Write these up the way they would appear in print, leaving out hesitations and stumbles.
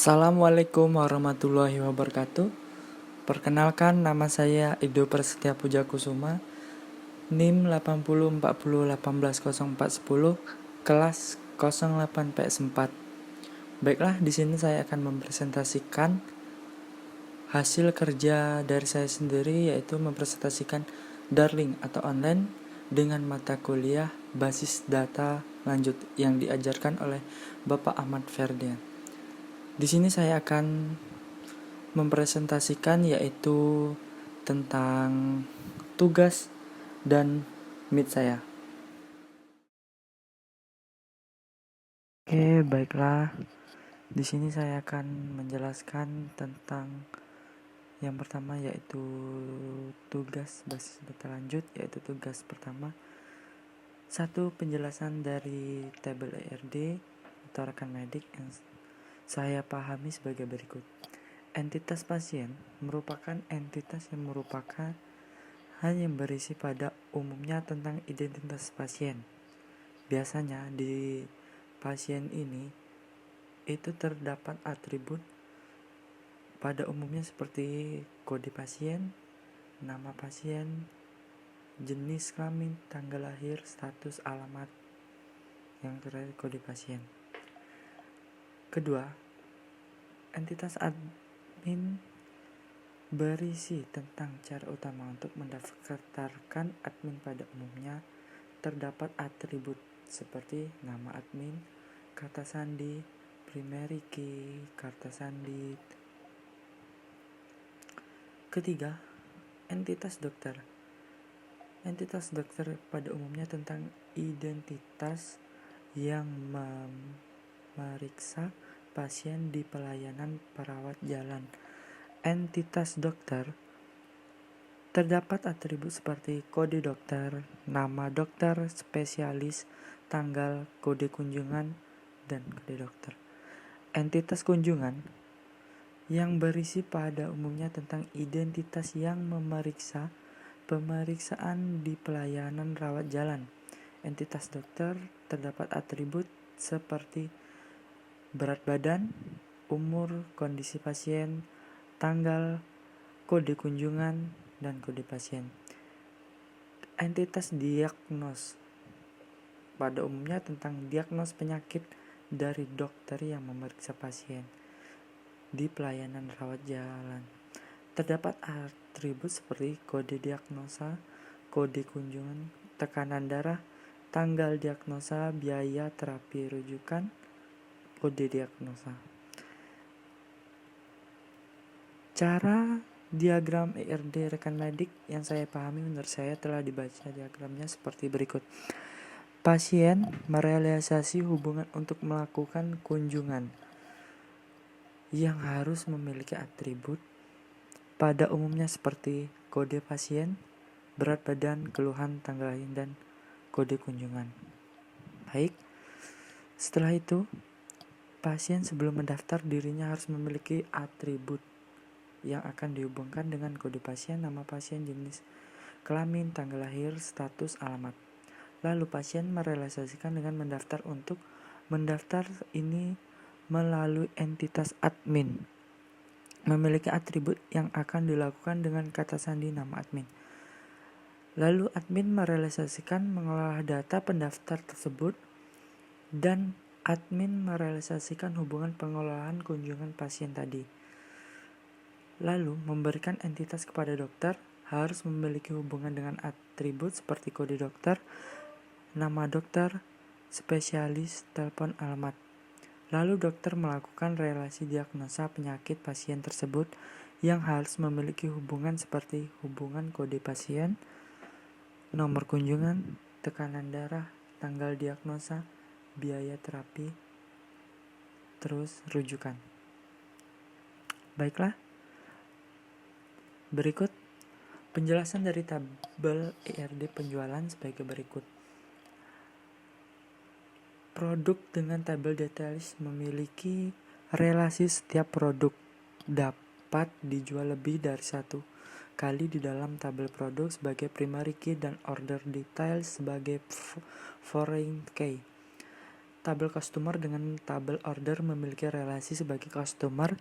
Assalamualaikum warahmatullahi wabarakatuh. Perkenalkan, nama saya Ido Prasetya Pujakusuma, NIM 8040180410, kelas 08 PS4. Baiklah, di sini saya akan mempresentasikan hasil kerja dari saya sendiri, yaitu mempresentasikan Darling atau online dengan mata kuliah basis data lanjut yang diajarkan oleh Bapak Ahmad Ferdian. Di sini saya akan mempresentasikan yaitu tentang tugas dan meet saya. Oke, baiklah. Di sini saya akan menjelaskan tentang yang pertama yaitu tugas basis data lanjut, yaitu tugas pertama. 1. Penjelasan dari tabel ERD atau rekan medik yang saya pahami sebagai berikut. Entitas pasien merupakan entitas yang merupakan hanya berisi pada umumnya tentang identitas pasien. Biasanya di pasien ini itu terdapat atribut pada umumnya seperti kode pasien, nama pasien, jenis kelamin, tanggal lahir, status, alamat, yang terakhir kode pasien. Kedua, entitas admin berisi tentang cara utama untuk mendaftarkan admin pada umumnya. Terdapat atribut seperti nama admin, kata sandi, primary key, kata sandi. Ketiga, entitas dokter. Entitas dokter pada umumnya tentang identitas yang memeriksa pasien di pelayanan perawat jalan. Entitas dokter terdapat atribut seperti kode dokter, nama dokter, spesialis, tanggal, kode kunjungan, dan kode dokter. Entitas kunjungan yang berisi pada umumnya tentang identitas yang memeriksa pemeriksaan di pelayanan rawat jalan. Entitas dokter terdapat atribut seperti berat badan, umur, kondisi pasien, tanggal, kode kunjungan, dan kode pasien. Entitas diagnos pada umumnya tentang diagnos penyakit dari dokter yang memeriksa pasien di pelayanan rawat jalan. Terdapat atribut seperti kode diagnosa, kode kunjungan, tekanan darah, tanggal diagnosa, biaya terapi rujukan, kode diagnosa. Cara diagram ERD rekan medik yang saya pahami menurut saya telah dibaca diagramnya seperti berikut. Pasien merealisasi hubungan untuk melakukan kunjungan yang harus memiliki atribut pada umumnya seperti kode pasien, berat badan, keluhan, tanggal lahir, dan kode kunjungan. Baik, setelah itu pasien sebelum mendaftar dirinya harus memiliki atribut yang akan dihubungkan dengan kode pasien, nama pasien, jenis kelamin, tanggal lahir, status, alamat. Lalu pasien merealisasikan dengan mendaftar. Untuk mendaftar ini melalui entitas admin memiliki atribut yang akan dilakukan dengan kata sandi nama admin. Lalu admin merealisasikan mengolah data pendaftar tersebut, dan admin merealisasikan hubungan pengelolaan kunjungan pasien tadi. Lalu memberikan entitas kepada dokter harus memiliki hubungan dengan atribut seperti kode dokter, nama dokter, spesialis, telepon, alamat. Lalu dokter melakukan relasi diagnosa penyakit pasien tersebut yang harus memiliki hubungan seperti hubungan kode pasien, nomor kunjungan, tekanan darah, tanggal diagnosa, biaya terapi, terus rujukan. Baiklah, berikut penjelasan dari tabel ERD penjualan sebagai berikut. Produk dengan tabel detalis memiliki relasi setiap produk dapat dijual lebih dari satu kali di dalam tabel produk sebagai primary key dan order detail sebagai foreign key. tabel customer dengan tabel order memiliki relasi sebagai customer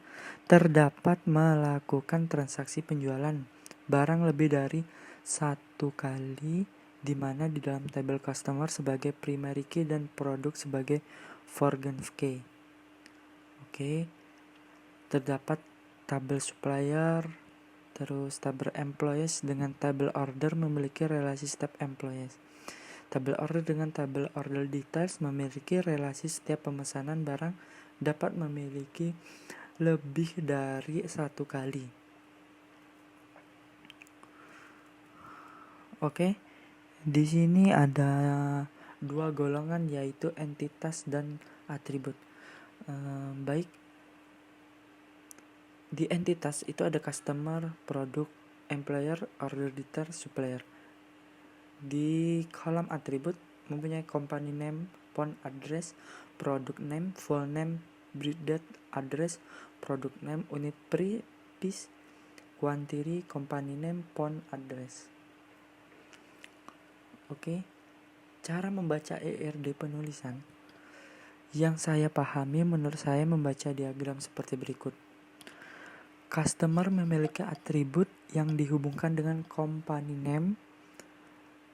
terdapat melakukan transaksi penjualan barang lebih dari satu kali, di mana di dalam tabel customer sebagai primary key dan produk sebagai foreign key. Oke. Terdapat tabel supplier, terus tabel employees dengan tabel order memiliki relasi setiap employees. Tabel order dengan tabel order details memiliki relasi setiap pemesanan barang dapat memiliki lebih dari satu kali. Oke, di sini ada dua golongan yaitu entitas dan atribut. Baik, di entitas itu ada customer, produk, employer, order detail, supplier. Di kolom atribut mempunyai company name, phone address, product name, full name, breed date, address, product name, unit piece, quantity, company name, phone address. Oke, cara membaca ERD penulisan yang saya pahami menurut saya membaca diagram seperti berikut. Customer memiliki atribut yang dihubungkan dengan company name,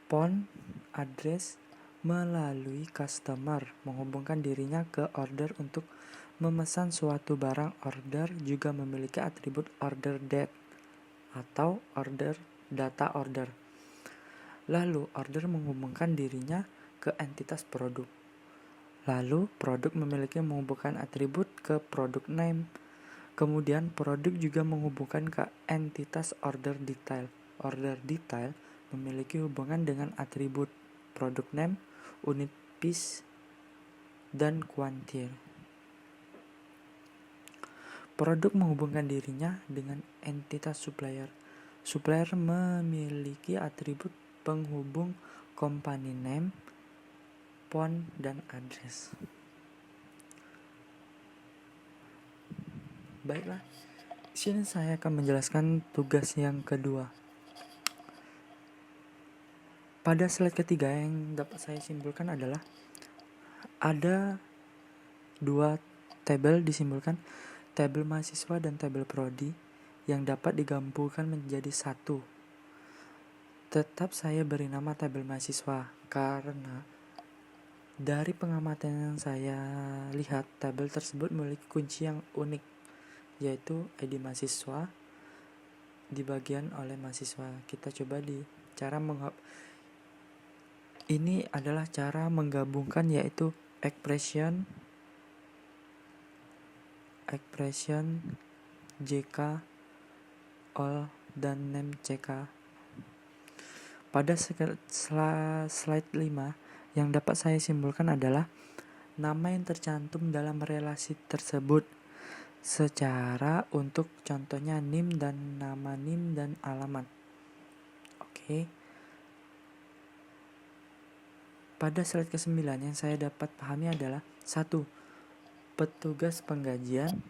phone, address melalui customer menghubungkan dirinya ke order untuk memesan suatu barang. Order juga memiliki atribut order date atau order data order. Lalu order menghubungkan dirinya ke entitas produk. Lalu produk memiliki menghubungkan atribut ke product name. Kemudian produk juga menghubungkan ke entitas order detail. Order detail memiliki hubungan dengan atribut product name, unit piece, dan quantity. Produk menghubungkan dirinya dengan entitas supplier. Supplier memiliki atribut penghubung company name, phone, dan address. Baiklah, sini saya akan menjelaskan tugas yang kedua. Pada slide ketiga yang dapat saya simpulkan adalah ada dua tabel disimbolkan, tabel mahasiswa dan tabel prodi yang dapat digabungkan menjadi satu. Tetap saya beri nama tabel mahasiswa karena dari pengamatan yang saya lihat tabel tersebut memiliki kunci yang unik, yaitu ID mahasiswa dibagian oleh mahasiswa. Kita coba di cara ini adalah cara menggabungkan, yaitu expression JK all dan name CK. Pada slide 5 yang dapat saya simpulkan adalah nama yang tercantum dalam relasi tersebut secara untuk contohnya NIM dan nama NIM dan alamat. Oke. Pada slide ke-9 yang saya dapat pahami adalah 1. Petugas penggajian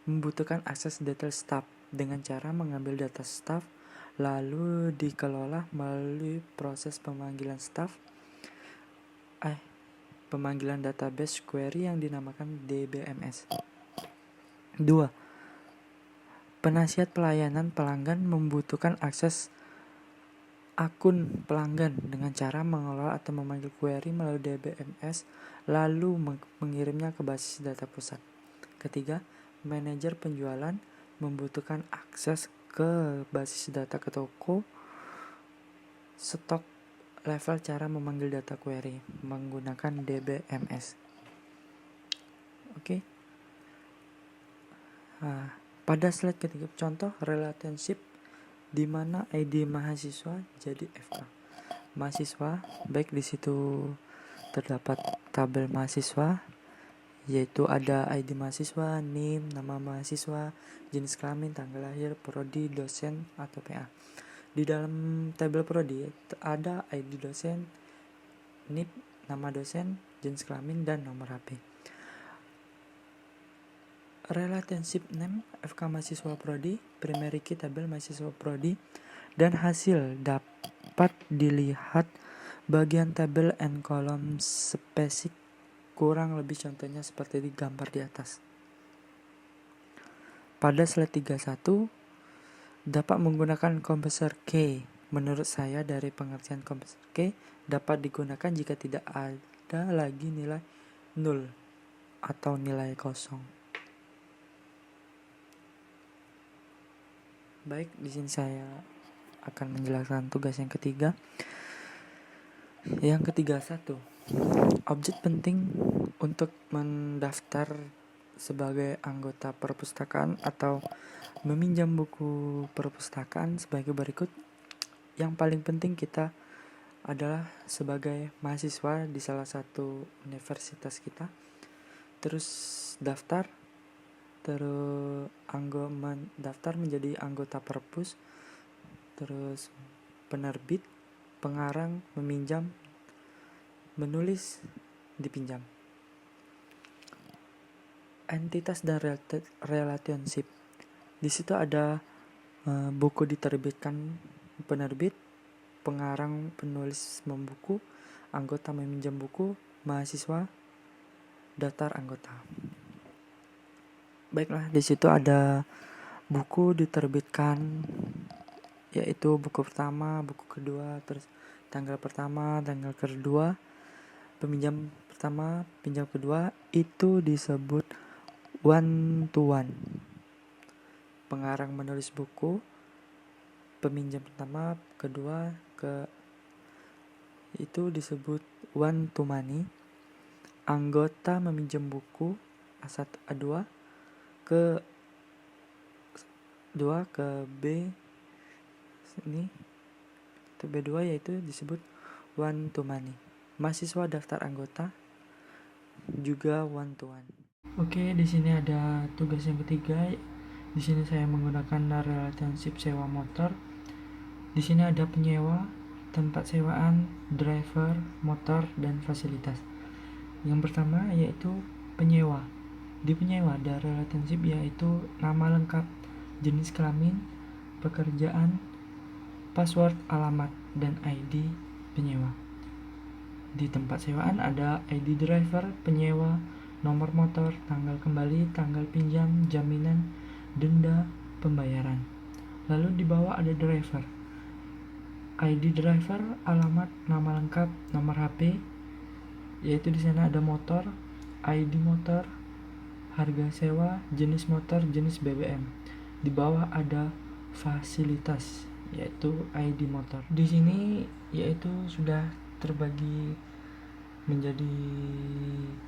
membutuhkan akses detail staff dengan cara mengambil data staff lalu dikelola melalui proses pemanggilan pemanggilan database query yang dinamakan DBMS. 2. Penasihat pelayanan pelanggan membutuhkan akses akun pelanggan dengan cara mengelola atau memanggil query melalui DBMS lalu mengirimnya ke basis data pusat. 3. Manajer penjualan membutuhkan akses ke basis data ke toko stok level cara memanggil data query menggunakan DBMS. Oke. Pada slide ketiga contoh relationship di mana ID mahasiswa jadi FK. Mahasiswa, baik di situ terdapat tabel mahasiswa, yaitu ada ID mahasiswa, NIM, nama mahasiswa, jenis kelamin, tanggal lahir, prodi, dosen, atau PA. Di dalam tabel prodi ada ID dosen, NIP, nama dosen, jenis kelamin, dan nomor HP. Relationship name FK mahasiswa prodi, primary key tabel mahasiswa prodi, dan hasil dapat dilihat bagian tabel and column spesifik Kurang lebih contohnya seperti di gambar di atas. Pada slide 31, dapat menggunakan kompresor key. Menurut saya dari pengertian kompresor key dapat digunakan jika tidak ada lagi nilai 0 atau nilai kosong. Baik, di sini saya akan menjelaskan tugas yang ketiga. Yang ketiga, 1. Objek penting untuk mendaftar sebagai anggota perpustakaan atau meminjam buku perpustakaan sebagai berikut. Yang paling penting kita adalah sebagai mahasiswa di salah satu universitas kita. Terus daftar, terus daftar menjadi anggota perpus, terus penerbit, pengarang, meminjam, menulis, dipinjam. Entitas dan relationship. Di situ ada buku diterbitkan penerbit, pengarang, penulis membuku, anggota meminjam buku, mahasiswa, daftar anggota. Baiklah, di situ ada buku diterbitkan, yaitu buku pertama, buku kedua, terus tanggal pertama, tanggal kedua, peminjam pertama, pinjam kedua, itu disebut one to one. Pengarang menulis buku, peminjam pertama, kedua, itu disebut one to many. Anggota meminjam buku A1, A2 ke B ini itu B2, yaitu disebut one to many. Mahasiswa daftar anggota juga one to one. Oke, di sini ada tugas yang ketiga. Di sini saya menggunakan relationship sewa motor. Di sini ada penyewa, tempat sewaan, driver, motor, dan fasilitas. Yang pertama yaitu penyewa. Di penyewa ada relationship yaitu nama lengkap, jenis kelamin, pekerjaan, password, alamat, dan ID penyewa. Di tempat sewaan ada ID driver, penyewa, nomor motor, tanggal kembali, tanggal pinjam, jaminan, denda, pembayaran. Lalu di bawah ada driver. ID driver, alamat, nama lengkap, nomor HP, yaitu di sana ada motor, ID motor, harga sewa, jenis motor, jenis BBM. Di bawah ada fasilitas, yaitu ID motor. Di sini yaitu sudah terbagi menjadi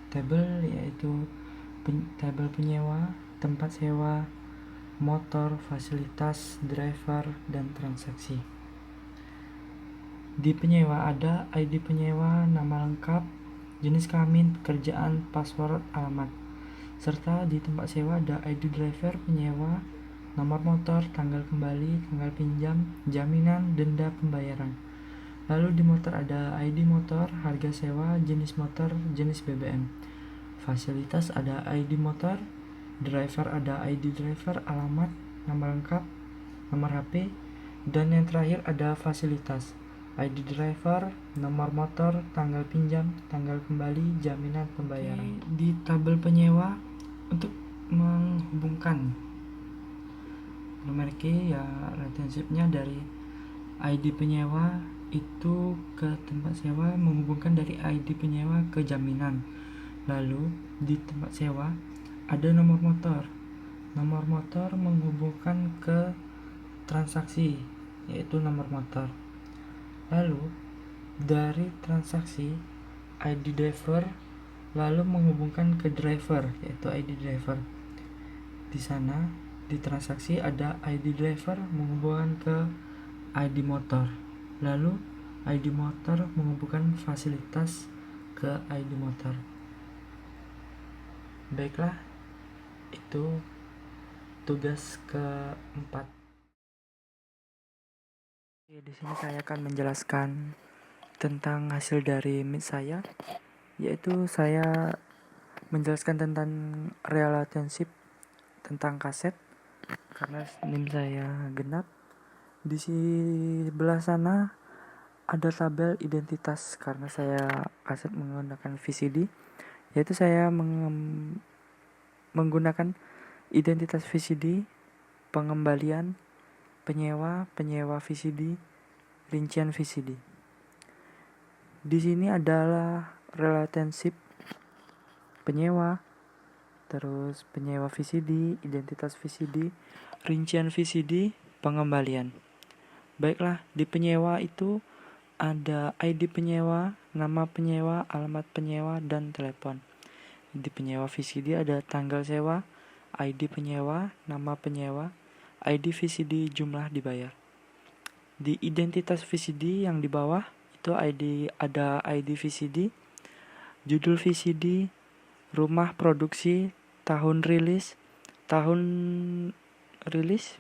tabel, yaitu tabel penyewa, tempat sewa, motor, fasilitas, driver, dan transaksi. Di penyewa ada ID penyewa, nama lengkap, jenis kelamin, pekerjaan, password, alamat. Serta di tempat sewa ada ID driver, penyewa, nomor motor, tanggal kembali, tanggal pinjam, jaminan, denda, pembayaran. Lalu di motor ada ID motor, harga sewa, jenis motor, jenis BBM. Fasilitas ada ID motor, driver ada ID driver, alamat, nama lengkap, nomor HP, dan yang terakhir ada fasilitas, ID driver, nomor motor, tanggal pinjam, tanggal kembali, jaminan, pembayaran. Di tabel penyewa untuk menghubungkan nomor key ya relationship-nya dari ID penyewa itu ke tempat sewa, menghubungkan dari ID penyewa ke jaminan. Lalu di tempat sewa ada nomor motor. Nomor motor menghubungkan ke transaksi, yaitu nomor motor. Lalu dari transaksi ID driver lalu menghubungkan ke driver, yaitu ID driver. Di sana di transaksi ada ID driver menghubungkan ke ID motor. Lalu ID motor menghubungkan fasilitas ke ID motor. Baiklah, itu tugas keempat. Di sini saya akan menjelaskan tentang hasil dari Meet saya, yaitu saya menjelaskan tentang relationship tentang kaset karena NIM saya genap. Di sebelah sana ada tabel identitas karena saya kaset menggunakan VCD, yaitu saya menggunakan identitas VCD, pengembalian, penyewa VCD, rincian VCD. Di sini adalah relationship penyewa, terus penyewa VCD, identitas VCD, rincian VCD, pengembalian. Baiklah, di penyewa itu ada ID penyewa, nama penyewa, alamat penyewa, dan telepon. Di penyewa VCD ada tanggal sewa, ID penyewa, nama penyewa, ID VCD, jumlah dibayar. Di identitas VCD yang di bawah itu ada ID VCD, judul VCD, rumah produksi, tahun rilis,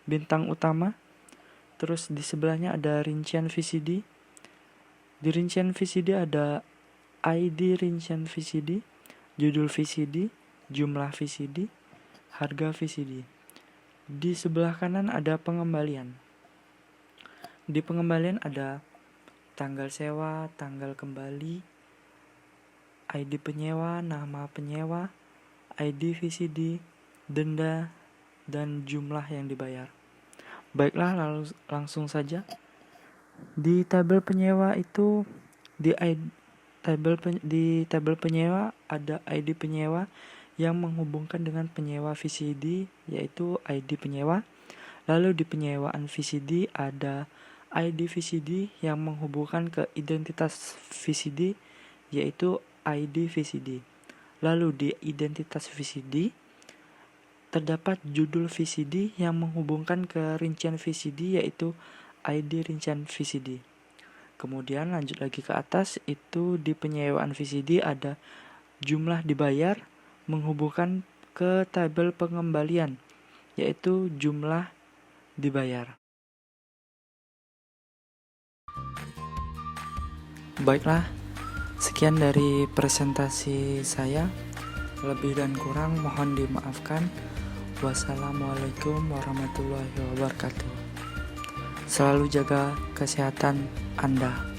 bintang utama. Terus di sebelahnya ada rincian VCD. Di rincian VCD ada ID rincian VCD, judul VCD, jumlah VCD, harga VCD. Di sebelah kanan ada pengembalian. Di pengembalian ada tanggal sewa, tanggal kembali, ID penyewa, nama penyewa, ID VCD, denda, dan jumlah yang dibayar. Baiklah, langsung saja. Di tabel penyewa itu di tabel penyewa ada ID penyewa yang menghubungkan dengan penyewa VCD, yaitu ID penyewa. Lalu di penyewaan VCD ada ID VCD yang menghubungkan ke identitas VCD, yaitu ID VCD. Lalu di identitas VCD terdapat judul VCD yang menghubungkan ke rincian VCD, yaitu ID rincian VCD. Kemudian lanjut lagi ke atas, itu di penyewaan VCD ada jumlah dibayar menghubungkan ke tabel pengembalian, yaitu jumlah dibayar. Baiklah, sekian dari presentasi saya. Lebih dan kurang mohon dimaafkan. Wassalamualaikum warahmatullahi wabarakatuh. Selalu jaga kesehatan Anda.